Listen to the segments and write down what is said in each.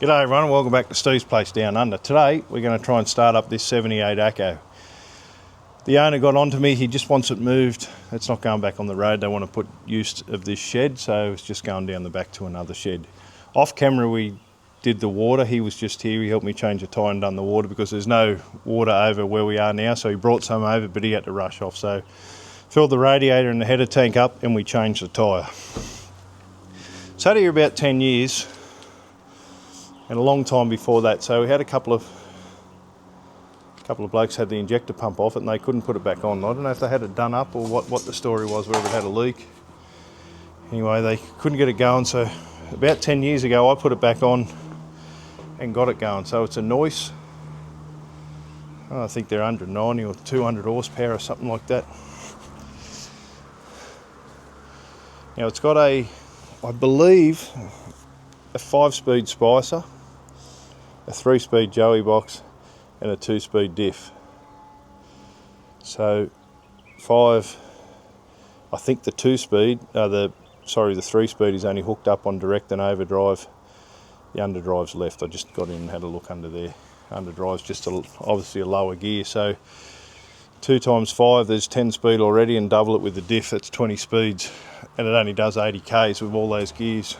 G'day everyone, welcome back to Steve's Place Down Under. Today we're going to try and start up this 78 ACCO. The owner got onto me, he just wants it moved. It's not going back on the road, they want to put use of this shed, so it's just going down the back to another shed. Off camera we did the water, he was just here, he helped me change the tyre and done the water because there's no water over where we are now, so he brought some over but he had to rush off. So filled the radiator and the header tank up and we changed the tyre. So had here about 10 years. And a long time before that, so we had a couple of blokes had the injector pump off it and they couldn't put it back on. I don't know if they had it done up or what the story was, whether it had a leak. Anyway, they couldn't get it going, so about 10 years ago I put it back on and got it going. So it's a Neuss, I think they're 190 or 200 horsepower or something like that. Now it's got I believe, a 5-speed spicer, a 3-speed Joey box and a 2-speed diff. So I think the 2-speed, the 3-speed is only hooked up on direct and overdrive. The underdrive's left. I just got in and had a look under there. Underdrive's just obviously a lower gear. So 2 times 5, there's 10 speed already, and double it with the diff, that's 20 speeds. And it only does 80 Ks with all those gears.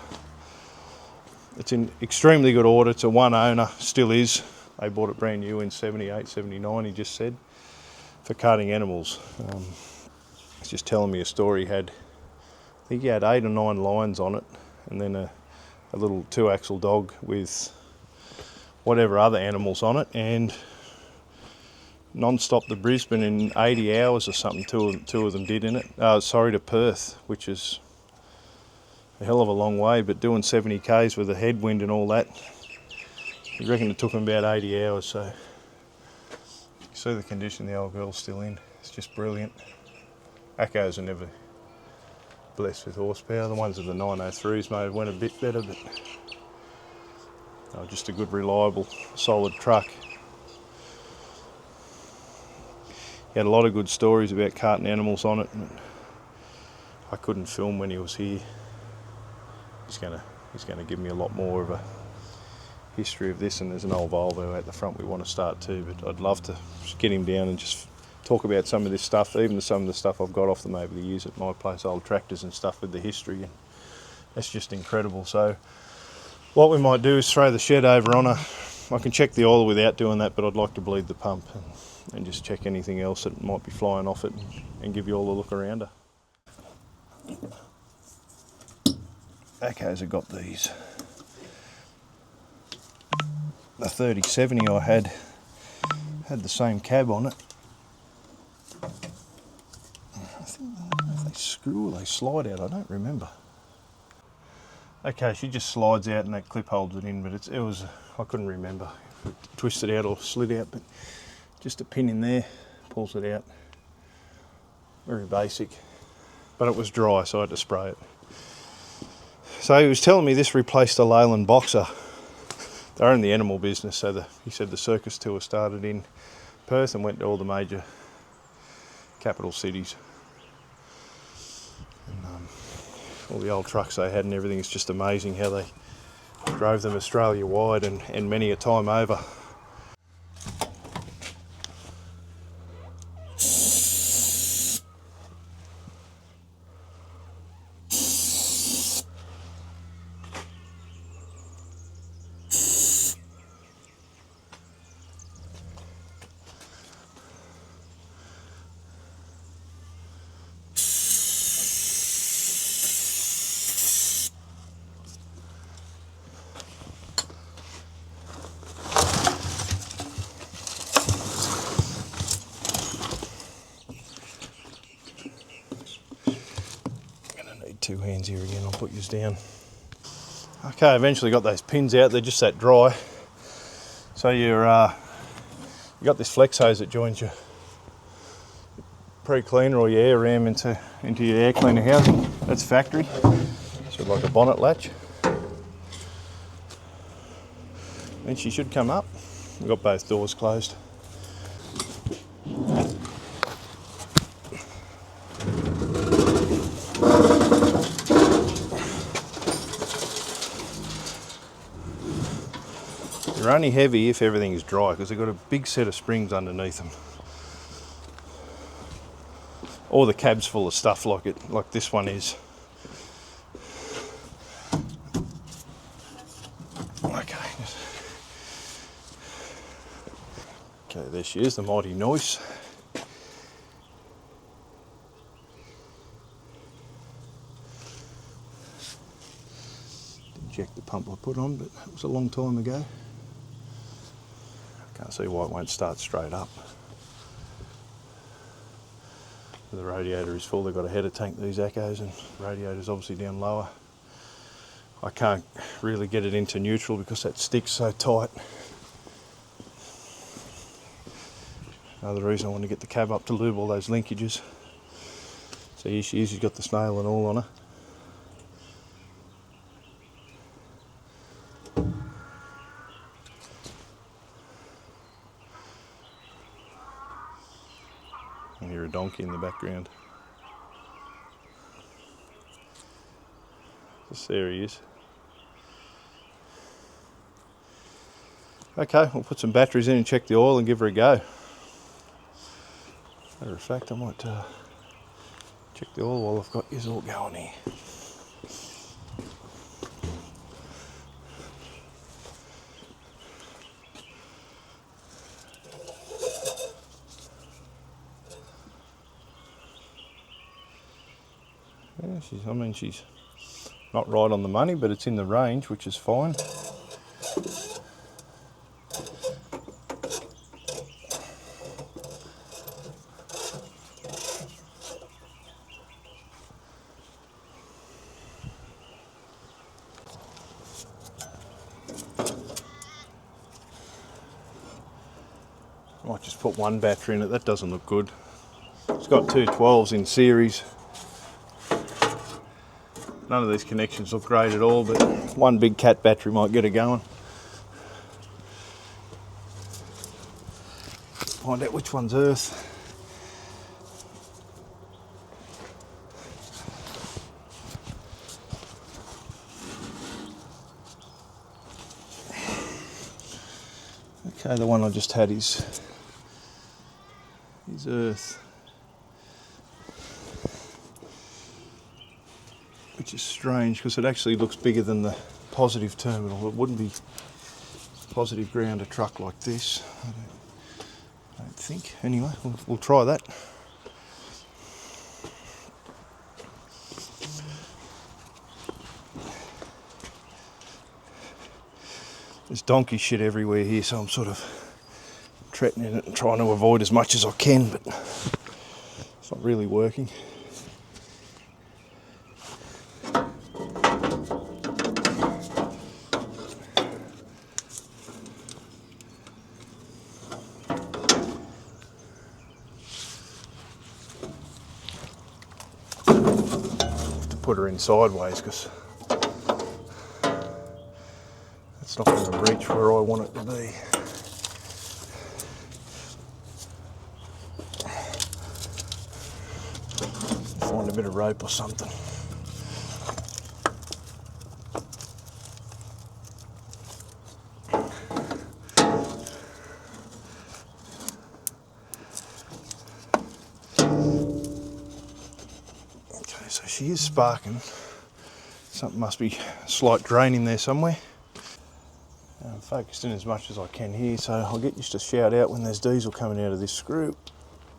It's in extremely good order. It's a one owner, still is. They bought it brand new in 78, 79, he just said, for carting animals. He's just telling me a story. I think he had 8 or 9 lions on it, and then a little 2-axle dog with whatever other animals on it, and non-stop to Brisbane in 80 hours or something, two of them did in it. To Perth, which is a hell of a long way, but doing 70 Ks with the headwind and all that, you reckon it took them about 80 hours. So you see the condition the old girl's still in. It's just brilliant. ACCOs are never blessed with horsepower. The ones of the 903s may have went a bit better, but just a good, reliable, solid truck. He had a lot of good stories about carting animals on it, and I couldn't film when he was here. He's going to give me a lot more of a history of this, and there's an old Volvo out the front we want to start too, but I'd love to just get him down and just talk about some of this stuff, even some of the stuff I've got off them over the years at my place, old tractors and stuff with the history, and that's just incredible. So what we might do is throw the shed over on I can check the oil without doing that, but I'd like to bleed the pump and just check anything else that might be flying off it and give you all a look around her. ACCOs have got these. The 3070 I had the same cab on it. I don't know if they screw or they slide out, I don't remember. Okay, she just slides out and that clip holds it in, but I couldn't remember if it twisted out or slid out, but just a pin in there, pulls it out. Very basic, but it was dry, so I had to spray it. So he was telling me this replaced a Leyland Boxer. They're in the animal business, so he said the circus tour started in Perth and went to all the major capital cities. And all the old trucks they had and everything, it's just amazing how they drove them Australia wide and many a time over. Two hands here again, I'll put yours down. Okay, eventually got those pins out, they're just that dry. So you got this flex hose that joins your pre-cleaner or your air ram into your air cleaner housing. That's factory, so like a bonnet latch. Then she should come up. We've got both doors closed. only heavy if everything is dry, because they've got a big set of springs underneath them. Or the cab's full of stuff like this one is. Okay, there she is, the mighty Neuss. Didn't check the pump I put on, but it was a long time ago. Can't see why it won't start straight up. The radiator is full. They've got a header tank, these ACCOs, and the radiator's obviously down lower. I can't really get it into neutral because that stick's so tight. Another reason I want to get the cab up to lube all those linkages. So here she is, she's got the snail and all on her. I hear a donkey in the background. Just there he is. Okay, we'll put some batteries in and check the oil and give her a go. Matter of fact, I might check the oil while I've got yours all going here. Yeah, she's not right on the money, but it's in the range, which is fine. I might just put one battery in it, that doesn't look good. It's got two 12s in series. None of these connections look great at all, but one big cat battery might get it going. Find out which one's earth. Okay, the one I just had is earth, which is strange because it actually looks bigger than the positive terminal. It wouldn't be positive ground a truck like this, I don't think. Anyway, we'll try that. There's donkey shit everywhere here, so I'm sort of treading in it and trying to avoid as much as I can, but it's not really working. Have to put her in sideways because it's not going to reach where I want it to be. Find a bit of rope or something. Okay, so she is sparking. Something must be a slight drain in there somewhere. I'm focused in as much as I can here, so I'll get used to shout out when there's diesel coming out of this screw.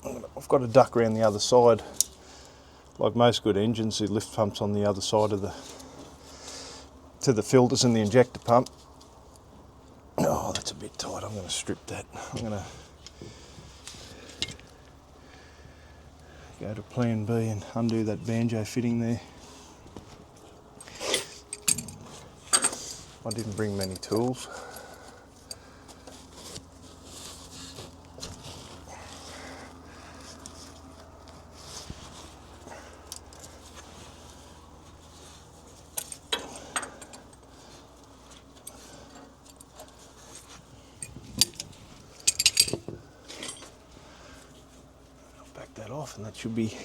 I've got to duck around the other side. Like most good engines, the lift pump's on the other side of to the filters and the injector pump. Oh, that's a bit tight. I'm going to strip that. I'm going to go to plan B and undo that banjo fitting there. I didn't bring many tools. Back that off, and that should be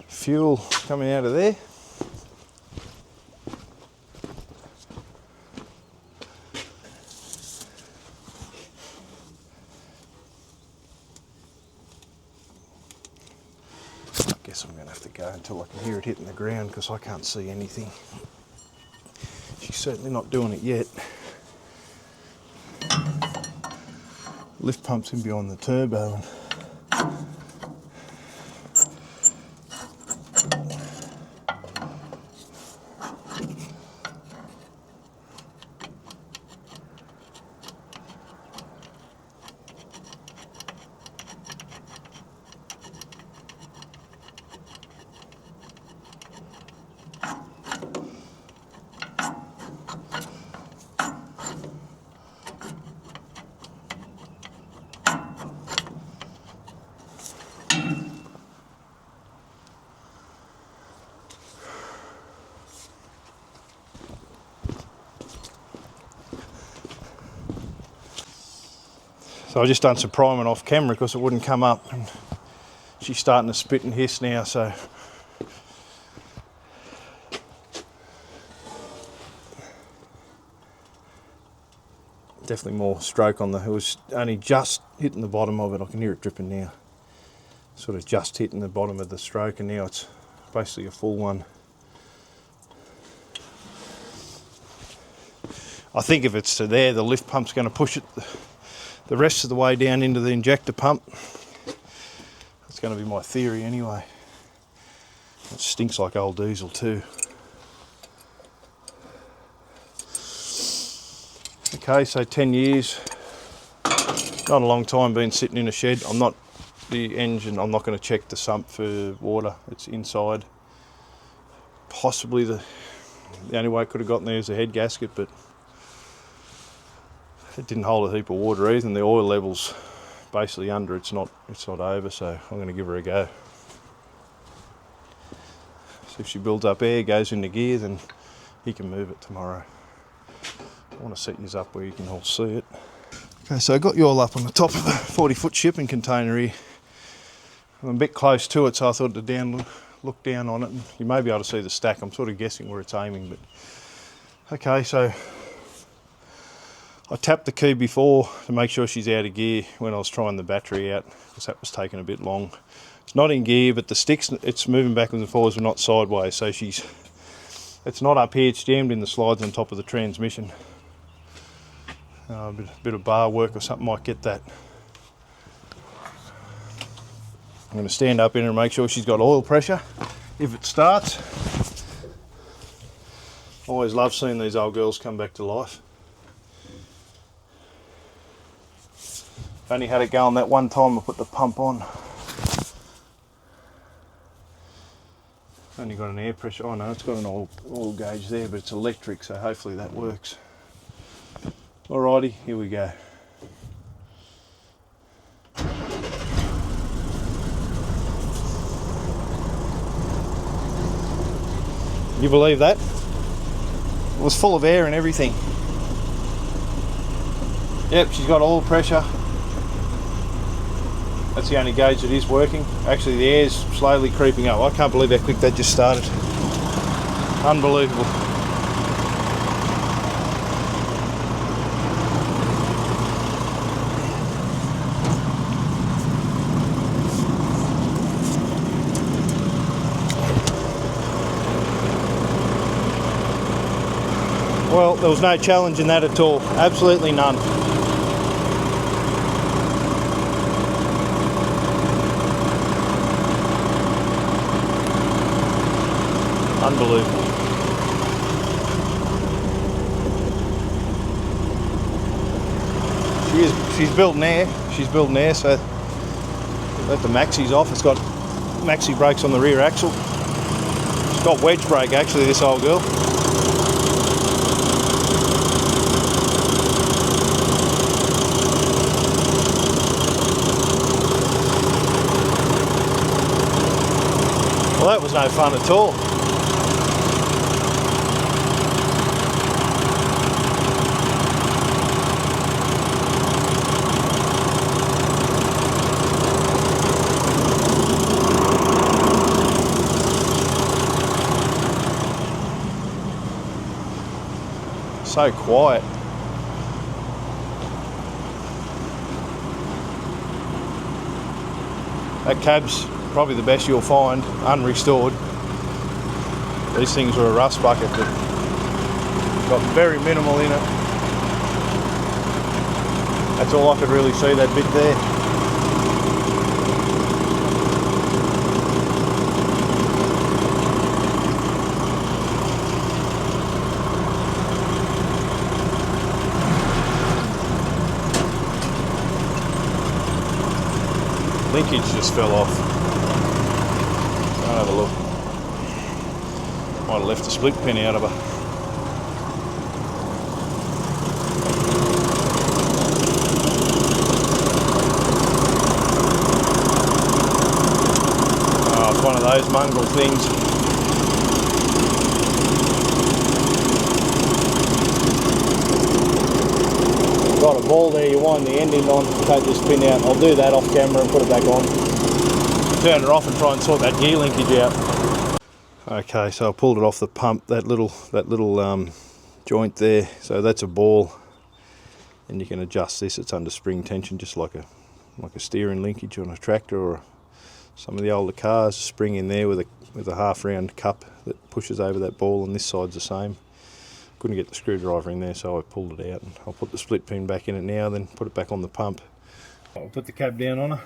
fuel coming out of there. guess I'm going to have to go until I can hear it hitting the ground because I can't see anything. She's certainly not doing it yet. Lift pump's in behind the turbo. So I just done some priming off camera because it wouldn't come up, and she's starting to spit and hiss now, so definitely more stroke on it was only just hitting the bottom of it. I can hear it dripping now, sort of just hitting the bottom of the stroke, and now it's basically a full one. I think if it's to there, the lift pump's going to push it the rest of the way down into the injector pump. That's going to be my theory anyway. It stinks like old diesel too. Okay, so 10 years, not a long time been sitting in a shed. I'm not going to check the sump for water, it's inside. Possibly the only way it could have gotten there is the head gasket, but it didn't hold a heap of water either, and the oil level's basically under, it's not over, so I'm going to give her a go. So if she builds up air, goes into gear, then he can move it tomorrow. I want to set you up where you can all see it. Okay, so I got you all up on the top of the 40-foot shipping container here. I'm a bit close to it, so I thought to look down on it, and you may be able to see the stack. I'm sort of guessing where it's aiming, but okay, so I tapped the key before to make sure she's out of gear when I was trying the battery out, because that was taking a bit long. It's not in gear, but the sticks, it's moving backwards and forwards, but not sideways, so it's not up here, it's jammed in the slides on top of the transmission. A bit of bar work or something might get that. I'm going to stand up in her and make sure she's got oil pressure if it starts. Always love seeing these old girls come back to life. Only had it going that one time I put the pump on. Only got an air pressure, oh no, it's got an oil gauge there, but it's electric, so hopefully that works. Alrighty, here we go. You believe that? It was full of air and everything. Yep, she's got oil pressure. That's the only gauge that is working. Actually, the air's slowly creeping up. I can't believe how quick that just started. Unbelievable. Well, there was no challenge in that at all. Absolutely none. Unbelievable. She's building air. She's building air, so let the maxi's off. It's got maxi brakes on the rear axle. It's got wedge brake actually, this old girl. Well, that was no fun at all. So quiet. That cab's probably the best you'll find, unrestored. These things were a rust bucket, but got very minimal in it. That's all I could really see, that bit there. Linkage just fell off. I'll have a look. Might have left a split pin out of her. Oh, it's one of those mongrel things. Got a ball there you wind the ending on, take this pin out. I'll do that off camera and put it back on. Turn it off and try and sort that gear linkage out. Okay, so I pulled it off the pump, that little joint there. So that's a ball, and you can adjust this. It's under spring tension, just like a steering linkage on a tractor or some of the older cars. Spring in there with a half round cup that pushes over that ball, and this side's the same. Couldn't get the screwdriver in there, so I pulled it out, and I'll put the split pin back in it now, then put it back on the pump. I'll put the cab down on her.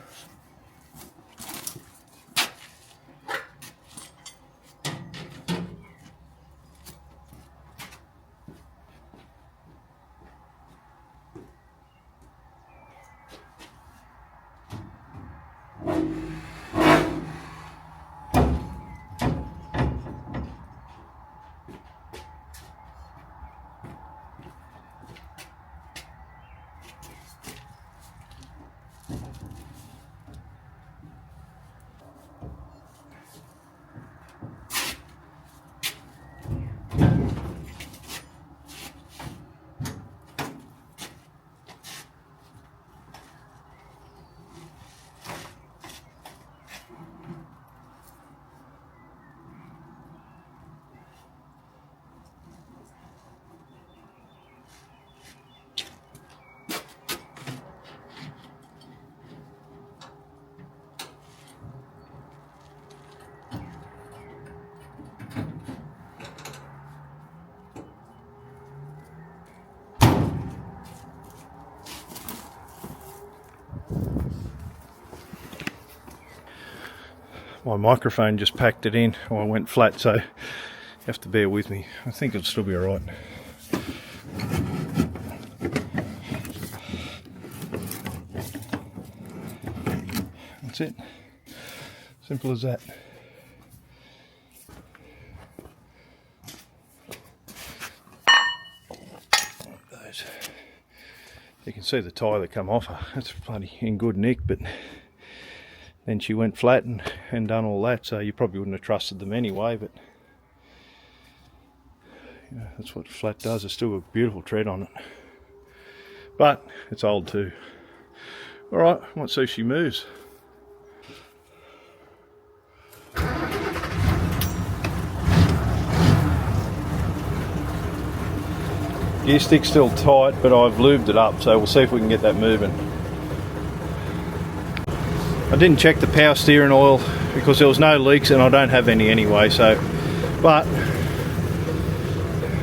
My microphone just packed it in, or I went flat, so you have to bear with me. I think it'll still be alright. That's it. Simple as that. Those. You can see the tyre that come off her. That's bloody in good nick, but then she went flat and done all that, so you probably wouldn't have trusted them anyway, but yeah, that's what flat does. It's still a beautiful tread on it, but it's old too. Alright, let's see if she moves. Gear stick's still tight, but I've lubed it up, so we'll see if we can get that moving. I didn't check the power steering oil because there was no leaks, and I don't have any anyway, so, but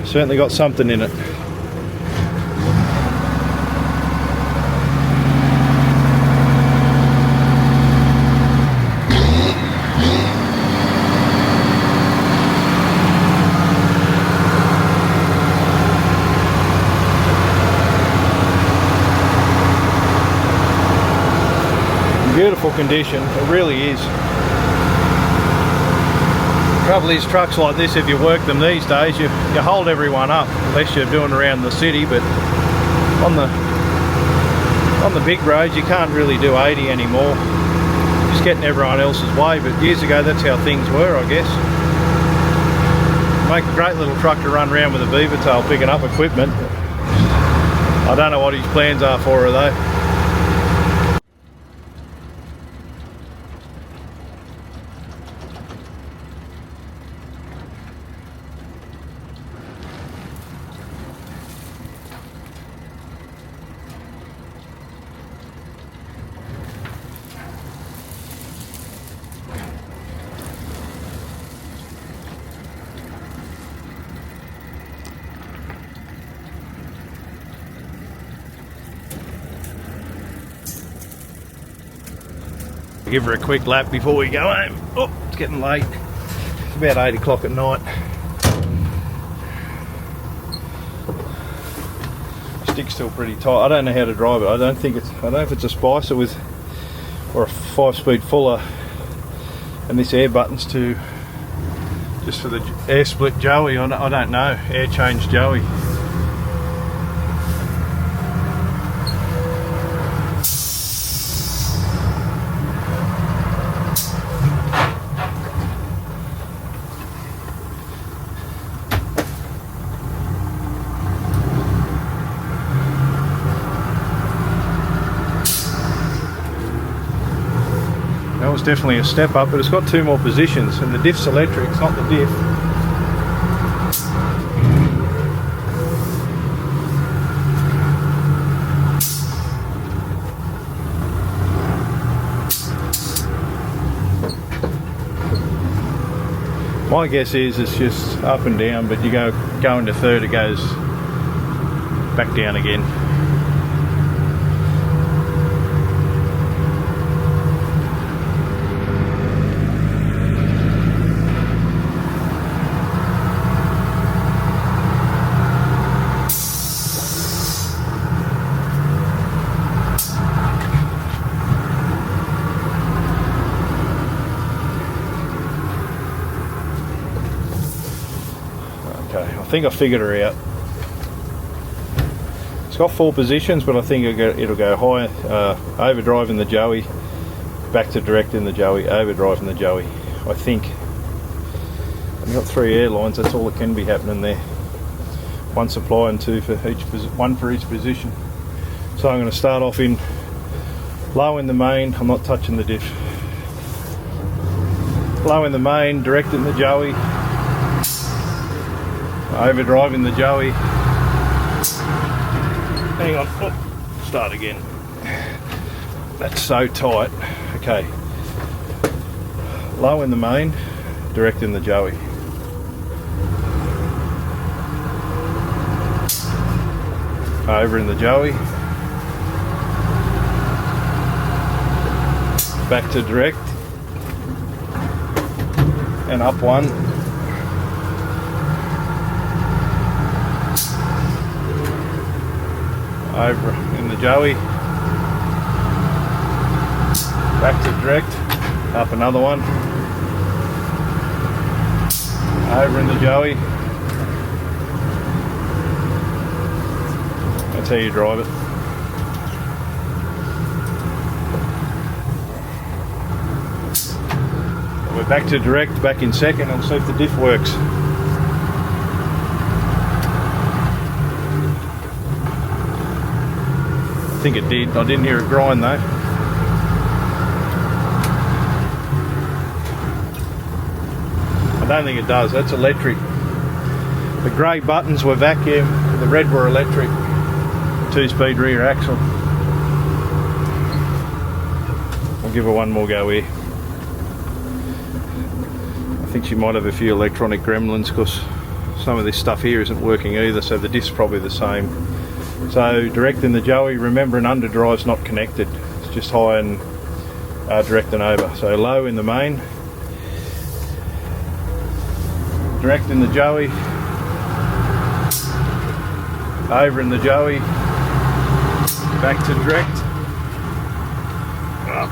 certainly got something in it. Beautiful condition, it really is. The trouble is, trucks like this, if you work them these days, you hold everyone up, unless you're doing around the city, but on the big roads you can't really do 80 anymore. Just getting everyone else's way, but years ago that's how things were, I guess. Make a great little truck to run around with a beaver tail picking up equipment. I don't know what his plans are for her though. give her a quick lap before we go home. Oh, it's getting late. It's about 8 o'clock at night. Stick's still pretty tight. I don't know how to drive it. I don't know if it's a Spicer with or a 5-speed Fuller, and this air button's to just for the air split Joey. I don't know. Air change Joey. That was definitely a step up, but it's got 2 more positions, and the diff's electric, it's not the diff. My guess is it's just up and down, but you go into third, it goes back down again. I think I figured her out. It's got 4 positions, but I think it'll go high, overdrive in the Joey, back to direct in the Joey, overdrive in the Joey. I think. I've got 3 airlines, that's all that can be happening there. 1 supply and 2 for each, 1 for each position. So I'm going to start off in low in the main. I'm not touching the diff. Low in the main, direct in the Joey. Overdrive in the Joey. Hang on, oh, start again. That's so tight. Okay. Low in the main, direct in the Joey. Over in the Joey. Back to direct. And up 1. Over in the Joey, back to direct, up another 1, over in the Joey. That's how you drive it. We're back to direct, back in second, and we'll see if the diff works. I think it did. I didn't hear it grind though. I don't think it does. That's electric. The grey buttons were vacuum, the red were electric. 2-speed rear axle. I'll give her 1 more go here. I think she might have a few electronic gremlins because some of this stuff here isn't working either, so the diff's probably the same. So direct in the Joey, remember an underdrive's not connected, it's just high and direct and over. So low in the main, direct in the Joey, over in the Joey, back to direct. Oh,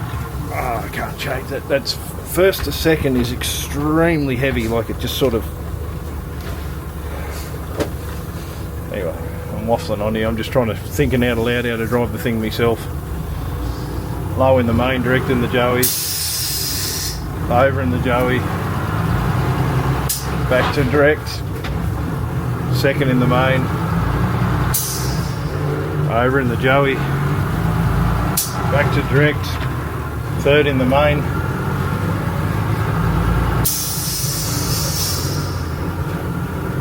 I can't change that. That's first to second is extremely heavy, like it just sort of. Anyway, I'm waffling on here. I'm just trying to thinking out aloud how to drive the thing myself. Low in the main, direct in the Joey, over in the Joey, back to direct, second in the main, over in the Joey, back to direct, third in the main,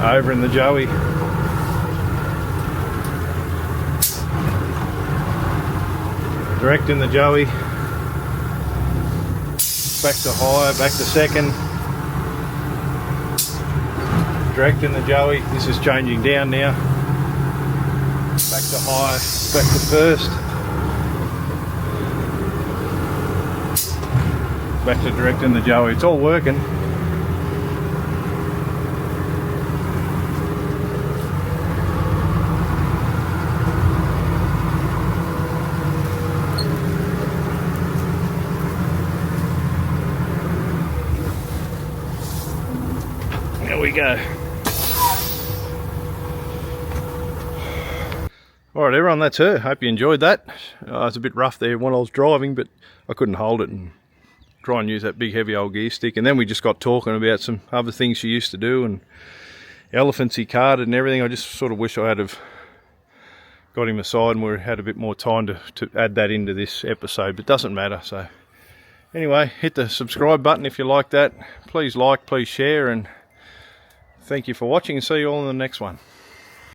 over in the Joey, direct in the Joey, back to higher, back to second, direct in the Joey. This is changing down now, back to high, back to first, Back to directing the Joey. It's all working. There we go. Alright everyone, that's her. Hope you enjoyed that. It's a bit rough there while I was driving, but I couldn't hold it and try and use that big heavy old gear stick. And then we just got talking about some other things she used to do and elephants he carted and everything. I just sort of wish I had have got him aside and we had a bit more time to add that into this episode, but it doesn't matter. So anyway, hit the subscribe button if you like that. Please like, please share, and thank you for watching, and see you all in the next one.